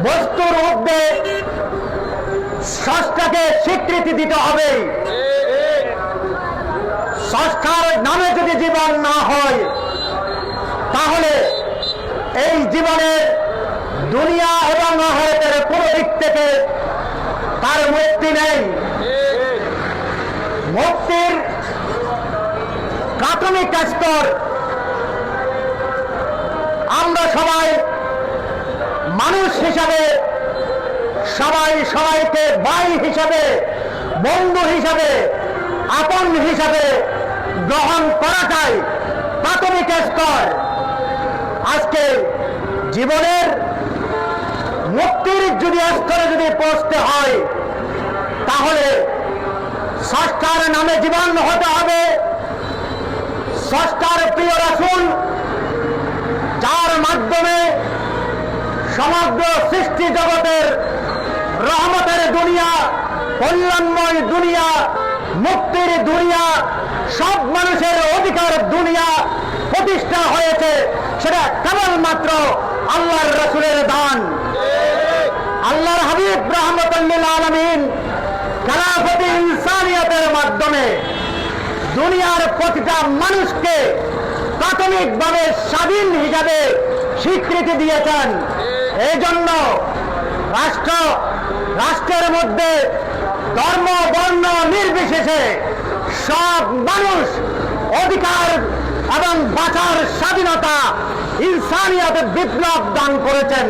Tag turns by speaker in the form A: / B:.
A: বস্তুর ঊর্ধ্বে স্রষ্টাকে স্বীকৃতি দিতে হবে। স্রষ্টার নামে যদি জীবন না হয়, তাহলে এই জীবনের দুনিয়া এবং আখিরাতের কোন দিক থেকে তার মুক্তি নেই। মুক্তির প্রাথমিক স্তর আমরা সবাই মানুষ হিসাবে সবাই সবাইকে ভাই হিসাবে, বন্ধু হিসাবে, আপন হিসাবে গ্রহণ করাটাই প্রাথমিক স্তর। আজকে জীবনের মুক্তির যদি স্তরে যদি পৌঁছতে হয়, তাহলে স্রষ্টার নামে জীবন হতে হবে। স্রষ্টার প্রিয় রাসূল, যার মাধ্যমে সমগ্র সৃষ্টি জগতের রহমতের দুনিয়া, কল্যাণময় দুনিয়া, মুক্তির দুনিয়া, সব মানুষের অধিকার দুনিয়া প্রতিষ্ঠা হয়েছে, সেটা কেবলমাত্র আল্লাহর রাসূলের দান। আল্লাহর হাবিব রাহমাতুল লিল আলামিন খেলাফতে ইনসানিয়তের মাধ্যমে দুনিয়ার প্রতিটা মানুষকে প্রাথমিকভাবে স্বাধীন হিসাবে স্বীকৃতি দিয়েছেন। এই জন্য রাষ্ট্রের মধ্যে ধর্ম বর্ণ নির্বিশেষে সব মানুষ অধিকার এবং বাঁচার স্বাধীনতা, ইনসানিয়তের বিপ্লব দান করেছেন।